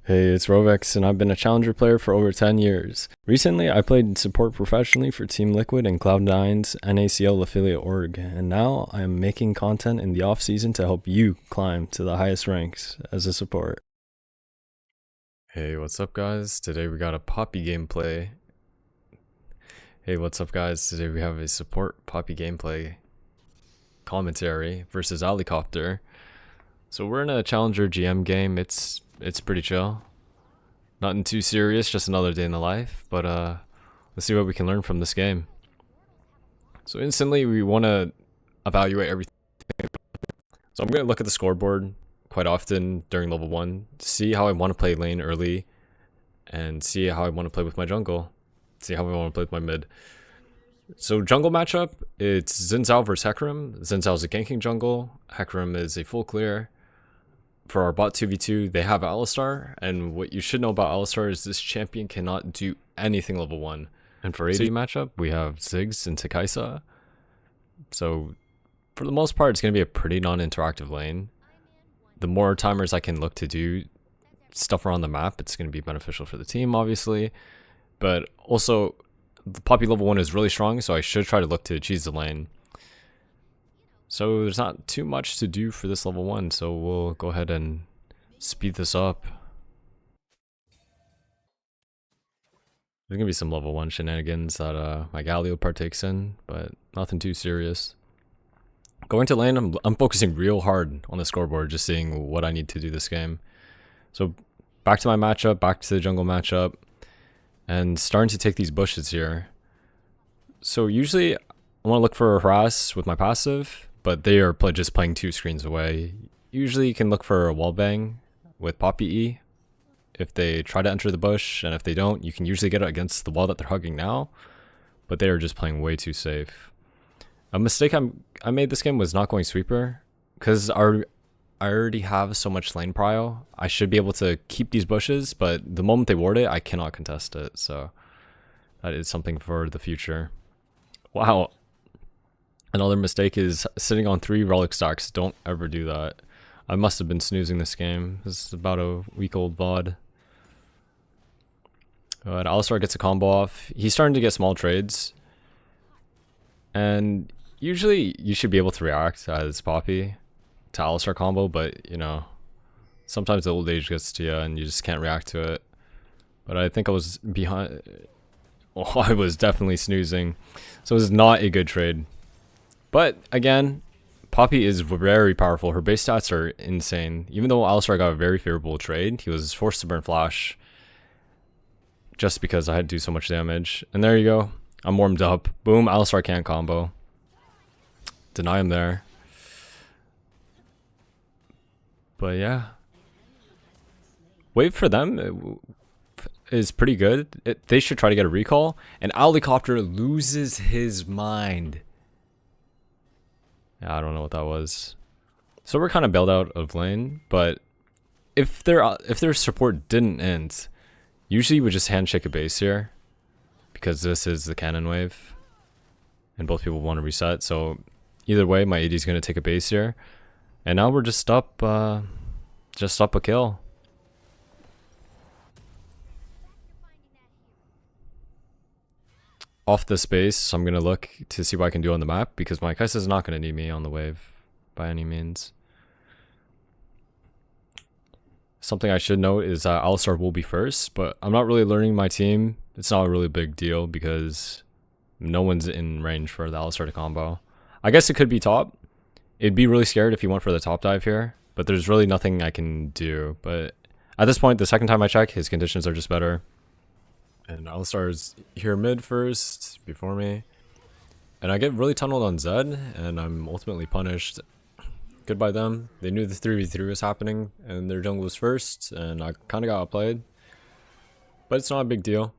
Hey, it's Rovex, and I've been a Challenger player for over 10 years. Recently, I played support professionally for Team Liquid and Cloud9's NACL affiliate org, and now I am making content in the off-season to help you climb to the highest ranks as a support. Hey, what's up guys? Today we got a Poppy gameplay. Hey, what's up guys? Today we have a support Poppy gameplay commentary versus ALICOPTER. So we're in a Challenger GM game. It's pretty chill. Nothing too serious, just another day in the life. But let's see what we can learn from this game. So instantly we want to evaluate everything. So I'm going to look at the scoreboard quite often during level 1, see how I want to play lane early, and see how I want to play with my jungle. See how I want to play with my mid. So jungle matchup, it's Xin Zhao versus Hecarim. Xin Zhao's a ganking jungle. Hecarim is a full clear. For our bot 2v2, they have Alistar, and what you should know about Alistar is this champion cannot do anything level 1. And for AD matchup, we have Ziggs and Takaisa. So for the most part, it's going to be a pretty non-interactive lane. The more timers I can look to do stuff around the map, it's going to be beneficial for the team, obviously. But also, the Poppy level 1 is really strong, so I should try to look to cheese the lane. So there's not too much to do for this level 1, so we'll go ahead and speed this up. There's gonna be some level 1 shenanigans that my Galio partakes in, but nothing too serious. Going to lane, I'm focusing real hard on the scoreboard, just seeing what I need to do this game. So back to my matchup, back to the jungle matchup, and starting to take these bushes here. So usually I want to look for a harass with my passive, but they are just playing 2 screens away. Usually you can look for a wallbang with Poppy E if they try to enter the bush, and if they don't, you can usually get it against the wall that they're hugging now, but they are just playing way too safe. A mistake I made this game was not going sweeper, because I already have so much lane prio. I should be able to keep these bushes, but the moment they ward it, I cannot contest it, so that is something for the future. Wow. Another mistake is sitting on 3 relic stacks. Don't ever do that. I must have been snoozing this game. This is about a week-old VOD. But Alistar gets a combo off. He's starting to get small trades. And usually you should be able to react as Poppy to Alistar combo, but you know, sometimes the old age gets to you and you just can't react to it. But I think I was behind. Oh, I was definitely snoozing. So it was not a good trade. But again, Poppy is very powerful. Her base stats are insane. Even though Alistar got a very favorable trade, he was forced to burn flash just because I had to do so much damage. And there you go. I'm warmed up. Boom, Alistar can't combo. Deny him there. But yeah. Wave for them is pretty good. They should try to get a recall. And ALICOPTER loses his mind. I don't know what that was. So we're kind of bailed out of lane, but if their support didn't end, usually we just handshake a base here because this is the cannon wave and both people want to reset. So either way, my AD is going to take a base here, and now we're just up a kill. Off the space, I'm going to look to see what I can do on the map, because my Kaisa is not going to need me on the wave by any means. Something I should note is that Alistar will be first, but I'm not really learning my team. It's not a really big deal because no one's in range for the Alistar to combo. I guess it could be top. It'd be really scared if he went for the top dive here, but there's really nothing I can do. But at this point, the second time I check, his conditions are just better. And Alistar is here mid first, before me. And I get really tunneled on Zed, and I'm ultimately punished. Goodbye them. They knew the 3v3 was happening, and their jungle was first, and I kind of got outplayed. But it's not a big deal.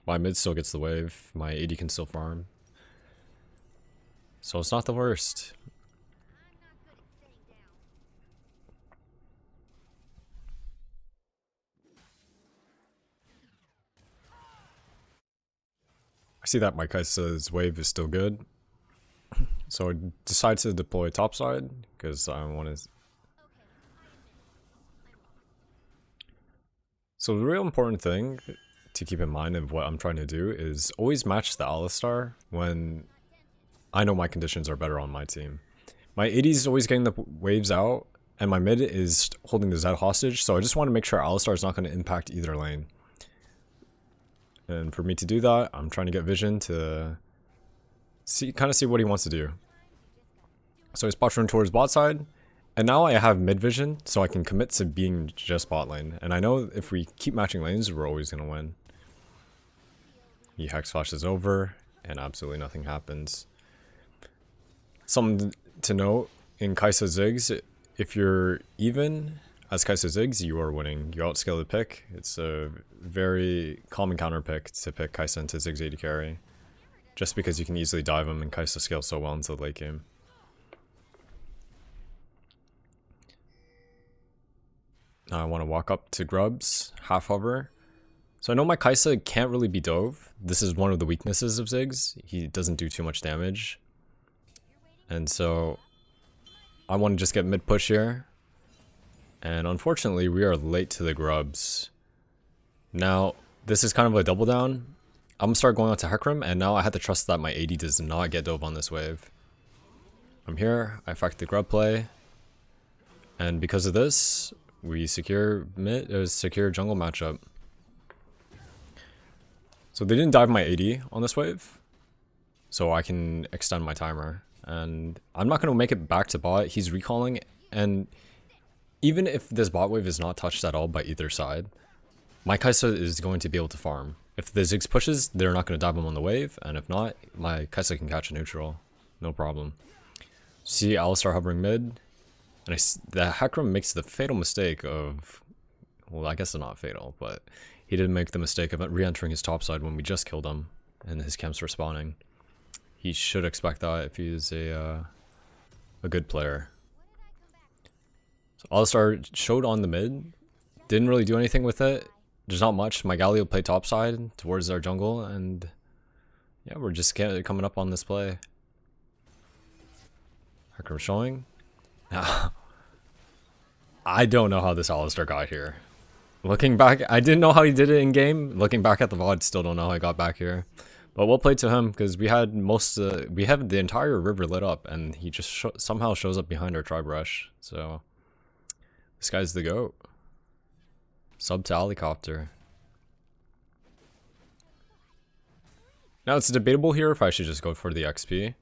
My mid still gets the wave. My AD can still farm. So it's not the worst. I see that my Kaisa's wave is still good. So I decide to deploy topside because I want to So the real important thing to keep in mind of what I'm trying to do is always match the Alistar when I know my conditions are better on my team. My AD is always getting the waves out, and my mid is holding the Zed hostage, so I just want to make sure Alistar is not going to impact either lane. And for me to do that, I'm trying to get vision to kind of see what he wants to do. So he's posturing towards bot side, and now I have mid vision, so I can commit to being just bot lane. And I know if we keep matching lanes, we're always going to win. He hex flashes over, and absolutely nothing happens. Something to note, in Kai'Sa Ziggs, if you're even as Kai'Sa Ziggs, you are winning. You outscale the pick. It's a very common counter pick to pick Kai'Sa into Ziggs AD carry. Just because you can easily dive him and Kai'Sa scales so well into the late game. Now I want to walk up to Grubs, half hover. So I know my Kai'Sa can't really be dove. This is one of the weaknesses of Ziggs. He doesn't do too much damage. And so I want to just get mid push here. And unfortunately, we are late to the Grubs. Now, this is kind of a double down. I'm going to start going out to Hecarim, and now I have to trust that my AD does not get dove on this wave. I'm here, I affect the Grub play. And because of this, we secure secure jungle matchup. So they didn't dive my AD on this wave, so I can extend my timer. And I'm not going to make it back to bot. He's recalling, and even if this bot wave is not touched at all by either side, my Kai'Sa is going to be able to farm. If the Ziggs pushes, they're not going to dive him on the wave, and if not, my Kai'Sa can catch a neutral. No problem. See Alistar hovering mid, and the Hecarim makes the fatal mistake of, well, I guess it's not fatal, but he did make the mistake of re-entering his top side when we just killed him, and his camps were spawning. He should expect that if he's a good player. So Alistar showed on the mid, didn't really do anything with it. There's not much. My Galio played top side towards our jungle, and yeah, we're just coming up on this play. Hecarim showing. Now, I don't know how this Alistar got here. Looking back, I didn't know how he did it in game. Looking back at the VOD, still don't know how I got back here. But well played to him, because we had we have the entire river lit up, and he just somehow shows up behind our tribe rush. So this guy's the GOAT. Sub to ALICOPTER. Now it's debatable here if I should just go for the XP,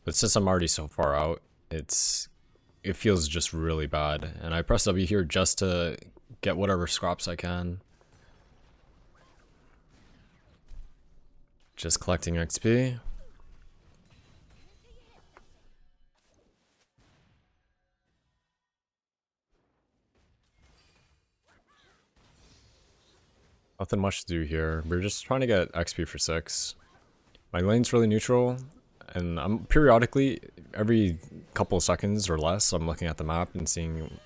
but since I'm already so far out, it feels just really bad, and I press W here just to get whatever scraps I can. Just collecting XP. Nothing much to do here. We're just trying to get XP for 6. My lane's really neutral, and I'm periodically, every couple of seconds or less, I'm looking at the map and seeing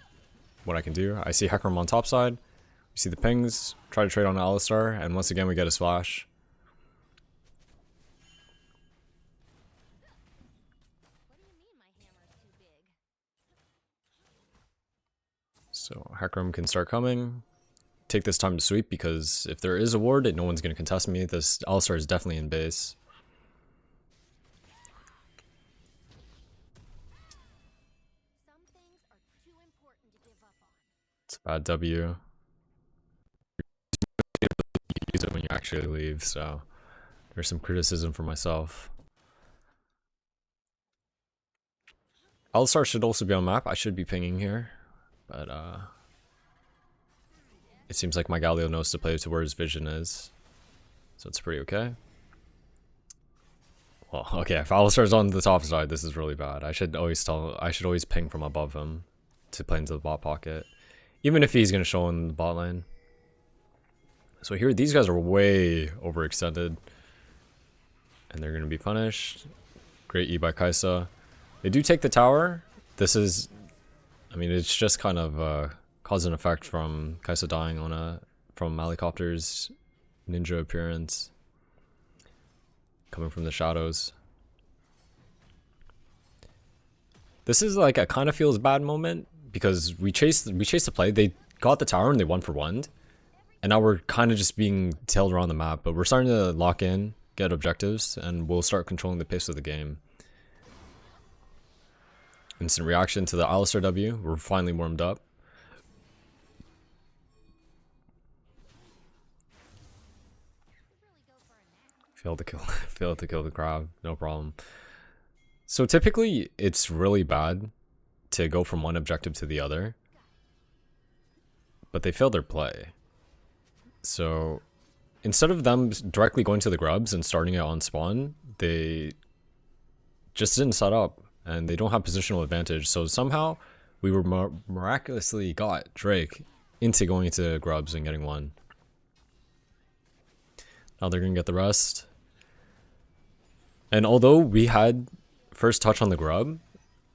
what I can do. I see Hecarim on top side. We see the pings, try to trade on Alistar, and once again we get a splash. So Hecarim can start coming. Take this time to sweep, because if there is a ward, no one's going to contest me. This Alistar is definitely in base. It's a bad W. You use it when you actually leave, so there's some criticism for myself. Alistar should also be on map. I should be pinging here, but it seems like my Galio knows to play to where his vision is, so it's pretty okay. Well, okay, if Alistar's on the top side, this is really bad. I should always ping from above him to play into the bot pocket, even if he's gonna show in the bot lane. So here, these guys are way overextended, and they're gonna be punished. Great E by Kai'Sa. They do take the tower. This is, I mean, it's just kind of cause and effect from Kai'Sa dying on from ALICOPTER's ninja appearance, coming from the shadows. This is like a kind of feels bad moment, because we chased the play. They got the tower and they won for one, And now we're kind of just being tailed around the map, but we're starting to lock in, get objectives, and we'll start controlling the pace of the game. Instant reaction to the Alistair W. We're finally warmed up. Failed to kill the crab, no problem. So typically it's really bad to go from one objective to the other, but they failed their play. So instead of them directly going to the grubs and starting it on spawn, they just didn't set up and they don't have positional advantage. So somehow we were miraculously got Drake into going to grubs and getting one. Now they're gonna get the rest. And although we had first touch on the grub,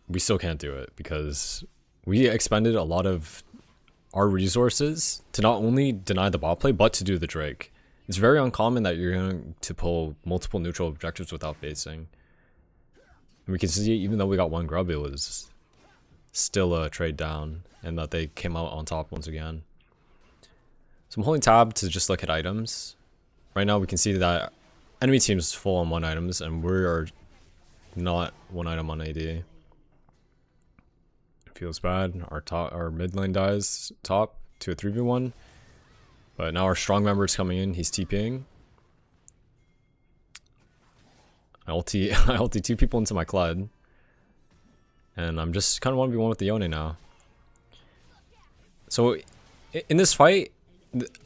we still can't do it because we expended a lot of our resources to not only deny the bot play, but to do the Drake. It's very uncommon that you're going to pull multiple neutral objectives without basing. And we can see, even though we got one grub, it was still a trade down, and that they came out on top once again. So I'm holding tab to just look at items. Right now we can see that enemy team's full on 1 items, and we are not 1 item on AD. It feels bad. Our mid lane dies top to a 3v1. But now our strong member is coming in. He's TPing. I ulti 2 people into my Kled. And I'm just kind of 1v1 with the Yone now. So in this fight,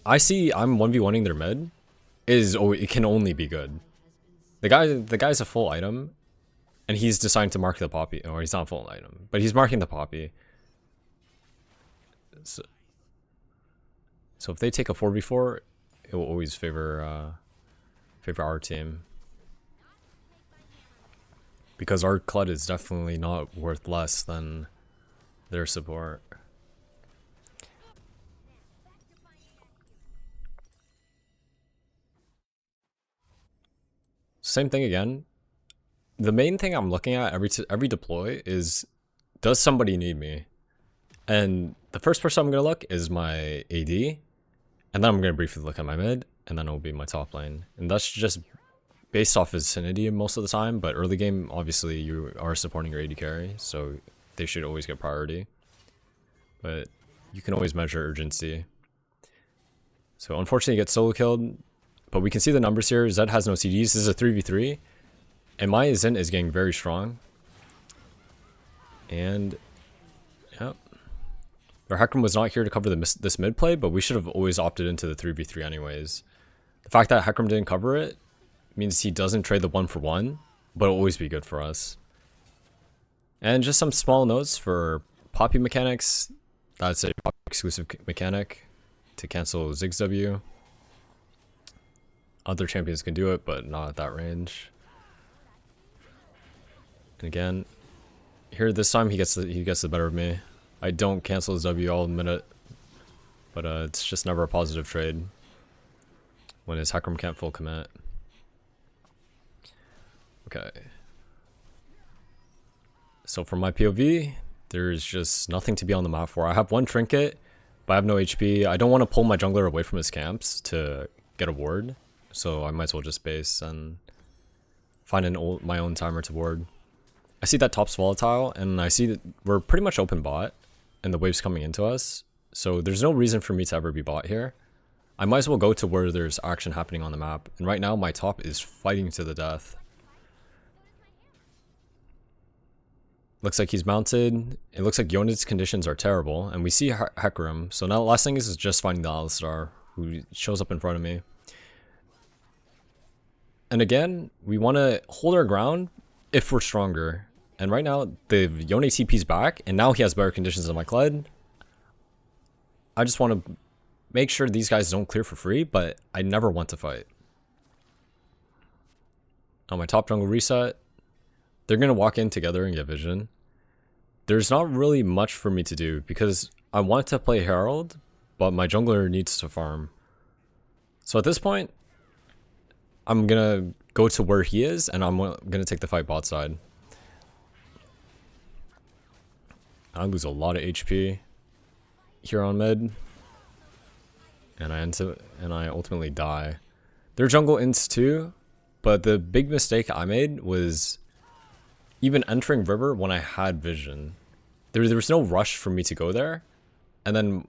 I see I'm 1v1ing their mid. It can only be good. The guy's a full item, and he's deciding to mark the poppy. Or he's not a full item, but he's marking the poppy. So if they take a 4v4, it will always favor our team, because our Kled is definitely not worth less than their support. Same thing again. The main thing I'm looking at every deploy is, does somebody need me? And the first person I'm gonna look is my AD, and then I'm gonna briefly look at my mid, and then it'll be my top lane. And that's just based off vicinity most of the time, but early game, obviously you are supporting your AD carry, so they should always get priority. But you can always measure urgency. So unfortunately he gets solo killed, but we can see the numbers here. Zed has no CDs. This is a 3v3. And my Zin is getting very strong. And yep. Our Hecarim was not here to cover this mid play, but we should have always opted into the 3v3 anyways. The fact that Hecarim didn't cover it means he doesn't trade the 1-for-1, but it'll always be good for us. And just some small notes for Poppy mechanics. That's a Poppy exclusive mechanic to cancel Ziggs W. Other champions can do it, but not at that range. And again, here this time he gets the better of me. I don't cancel his W, I'll admit it, but it's just never a positive trade when his Hecarim can't full commit. Okay. So from my POV, there's just nothing to be on the map for. I have 1 trinket, but I have no HP. I don't want to pull my jungler away from his camps to get a ward, so I might as well just base and find my own timer to ward. I see that top's volatile, and I see that we're pretty much open bot, and the wave's coming into us, so there's no reason for me to ever be bot here. I might as well go to where there's action happening on the map, and right now my top is fighting to the death. Looks like he's mounted. It looks like Yona's conditions are terrible, and we see Hecarim. So now the last thing is just finding the Alistar, who shows up in front of me. And again, we want to hold our ground if we're stronger. And right now, the Yone TP's back, and now he has better conditions than my Kled. I just want to make sure these guys don't clear for free, but I never want to fight. On my top jungle reset, they're going to walk in together and get vision. There's not really much for me to do because I want to play Herald, but my jungler needs to farm. So at this point, I'm going to go to where he is, and I'm going to take the fight bot side. I lose a lot of HP here on mid. and I ultimately die. Their jungle ints too, but the big mistake I made was even entering river when I had vision. There was no rush for me to go there, and then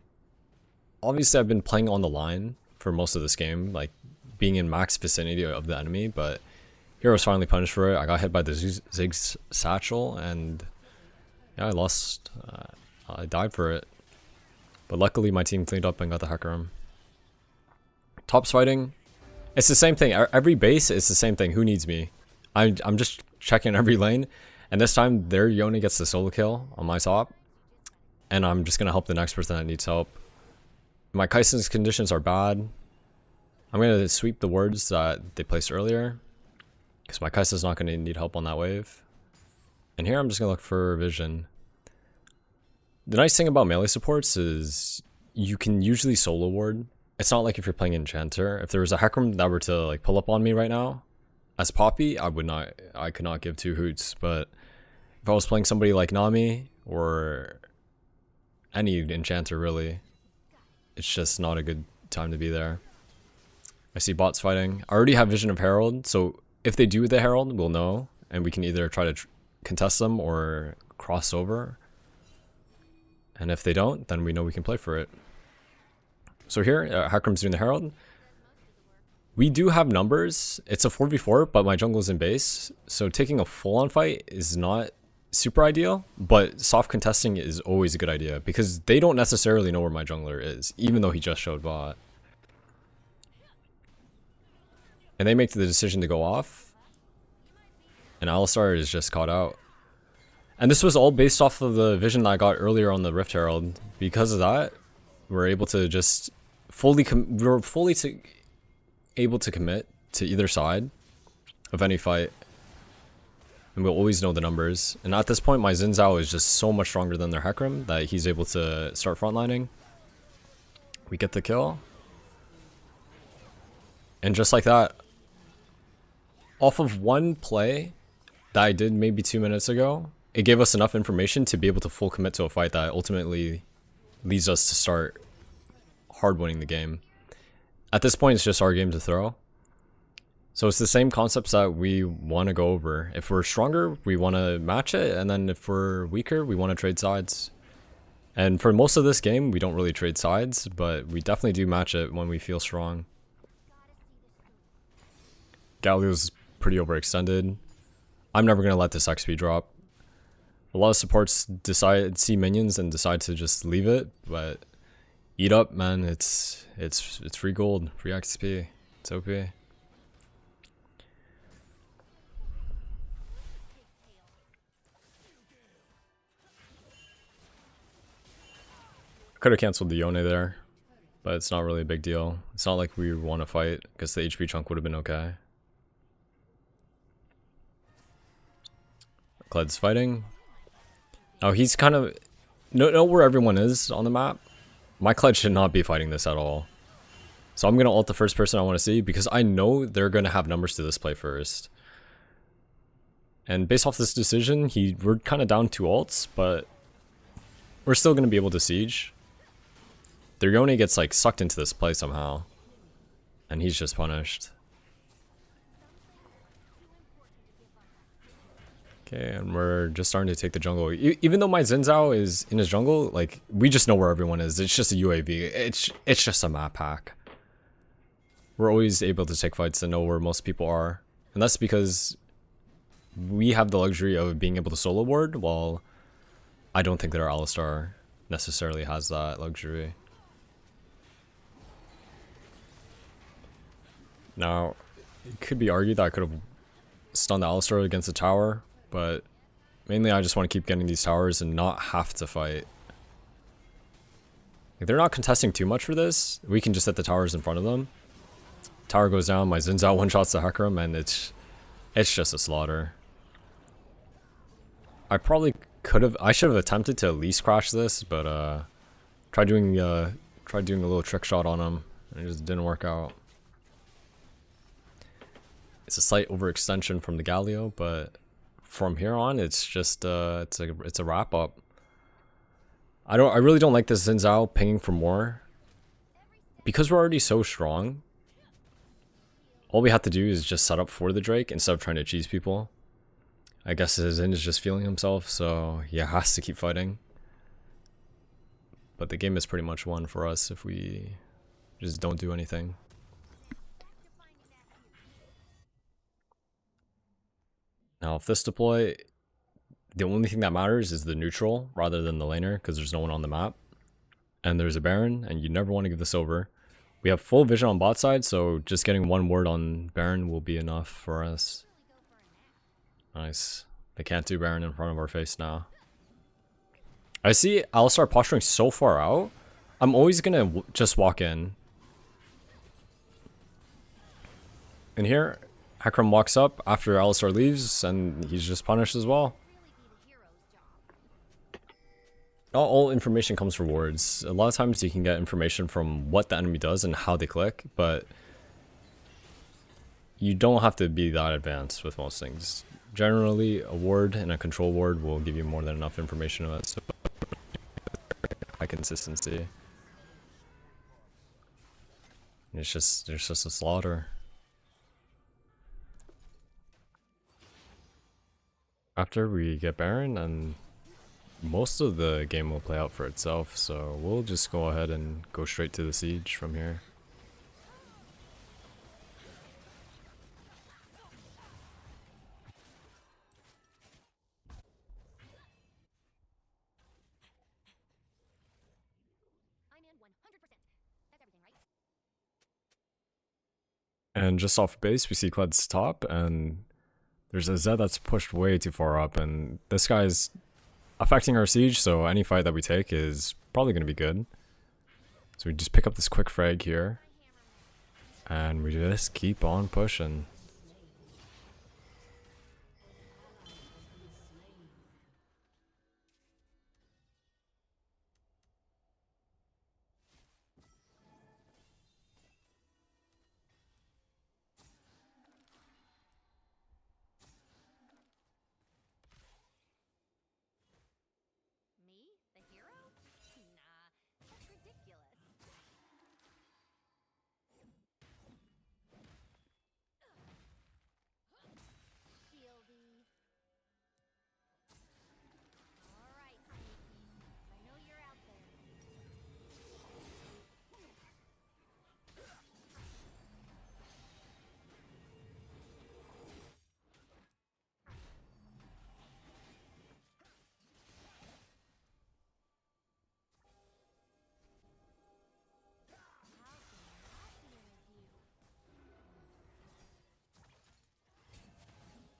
obviously I've been playing on the line for most of this game, like being in max vicinity of the enemy, but here I was finally punished for it. I got hit by the Ziggs satchel, and yeah, I lost. I died for it. But luckily my team cleaned up and got the Hecarim. Tops fighting. It's the same thing. Every base is the same thing. Who needs me? I'm just checking every lane. And this time their Yone gets the solo kill on my top. And I'm just going to help the next person that needs help. My Kai'San's conditions are bad. I'm going to sweep the wards that they placed earlier, because my Kai'Sa's not going to need help on that wave. And here I'm just going to look for vision. The nice thing about melee supports is you can usually solo ward. It's not like if you're playing Enchanter. If there was a Hecarim that were to like pull up on me right now, as Poppy, I could not give two hoots. But if I was playing somebody like Nami or any Enchanter really, it's just not a good time to be there. I see bots fighting. I already have vision of Herald, so if they do the Herald, we'll know, and we can either try to contest them or cross over. And if they don't, then we know we can play for it. So here, Hecarim's doing the Herald. We do have numbers. It's a 4v4, but my jungle's in base, so taking a full-on fight is not super ideal, but soft contesting is always a good idea, because they don't necessarily know where my jungler is, even though he just showed bot. And they make the decision to go off, and Alistar is just caught out. And this was all based off of the vision that I got earlier on the Rift Herald. Because of that, we're able to just able to commit to either side of any fight, and we'll always know the numbers. And at this point, my Xin Zhao is just so much stronger than their Hecarim that he's able to start frontlining. We get the kill, and just like that, off of one play that I did maybe 2 minutes ago, it gave us enough information to be able to full commit to a fight that ultimately leads us to start hard winning the game. At this point, it's just our game to throw. So it's the same concepts that we want to go over. If we're stronger, we want to match it, and then if we're weaker, we want to trade sides. And for most of this game, we don't really trade sides, but we definitely do match it when we feel strong. Galio's pretty overextended. I'm never going to let this XP drop. A lot of supports see minions and decide to just leave it, but eat up, man. It's free gold, free XP. It's OP. Could have canceled the Yone there, but it's not really a big deal. It's not like we want to fight, because the HP chunk would have been okay. Kled's fighting. Now he's kind of know where everyone is on the map. My Kled should not be fighting this at all. So I'm gonna ult the first person I want to see, because I know they're gonna have numbers to this play first. And based off this decision, we're kind of down 2 ults, but we're still gonna be able to siege. Their Yone gets like sucked into this play somehow, and he's just punished. Okay, and we're just starting to take the jungle. Even though my Xin Zhao is in his jungle, like, we just know where everyone is. It's just a UAV. It's just a map hack. We're always able to take fights and know where most people are. And that's because we have the luxury of being able to solo ward, while I don't think their Alistar necessarily has that luxury. Now, it could be argued that I could have stunned the Alistar against the tower, but mainly I just want to keep getting these towers and not have to fight. Like, they're not contesting too much for this. We can just hit the towers in front of them. Tower goes down, my Xin Zhao one-shots the Hecarim, and it's just a slaughter. I should have attempted to at least crash this, but tried doing a little trick shot on him, and it just didn't work out. It's a slight overextension from the Galio, but from here on, it's just it's a wrap up. I really don't like this Xin Zhao pinging for more, because we're already so strong, all we have to do is just set up for the Drake instead of trying to cheese people. I guess his Zin is just feeling himself, so he has to keep fighting. But the game is pretty much won for us if we just don't do anything. Now, if this deploy, the only thing that matters is the neutral rather than the laner, because there's no one on the map. And there's a Baron, and you never want to give this over. We have full vision on bot side, so just getting one word on Baron will be enough for us. Nice. They can't do Baron in front of our face now. I see Alistar posturing so far out. I'm always gonna just walk in. And here, Hakram walks up after Alistar leaves, and he's just punished as well. Not all information comes from words. A lot of times you can get information from what the enemy does and how they click, but you don't have to be that advanced with most things. Generally, a ward and a control ward will give you more than enough information about it, so high consistency. There's just a slaughter. After we get Baron, and most of the game will play out for itself, so we'll just go ahead and go straight to the siege from here. And just off base, we see Kled's top, and there's a Zed that's pushed way too far up, and this guy's affecting our siege, so any fight that we take is probably going to be good. So we just pick up this quick frag here, and we just keep on pushing.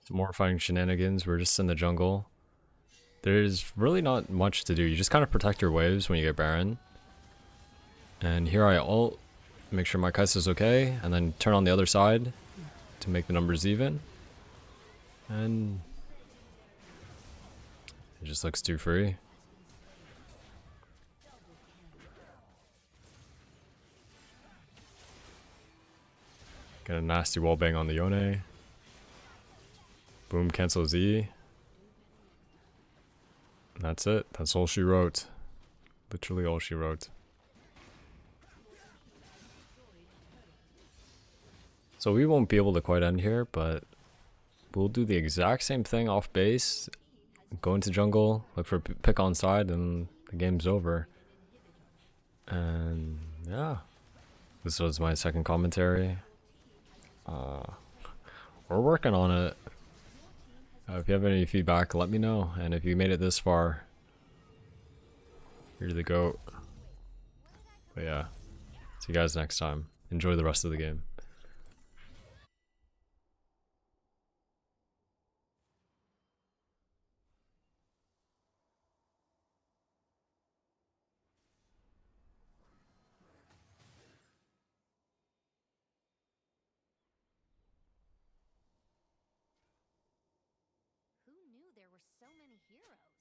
Some more fighting shenanigans. We're just in the jungle. There's really not much to do. You just kind of protect your waves when you get Baron. And here I ult, make sure my Kai'Sa's okay, and then turn on the other side to make the numbers even. And it just looks too free. Get a nasty wallbang on the Yone. Boom, cancel Z. And that's it. That's all she wrote. Literally all she wrote. So we won't be able to quite end here, but we'll do the exact same thing off base. Go into jungle, look for pick on side, and the game's over. And yeah. This was my second commentary. We're working on it. If you have any feedback, let me know. And if you made it this far, you're the GOAT. But yeah, see you guys next time. Enjoy the rest of the game. Who knew there were so many heroes?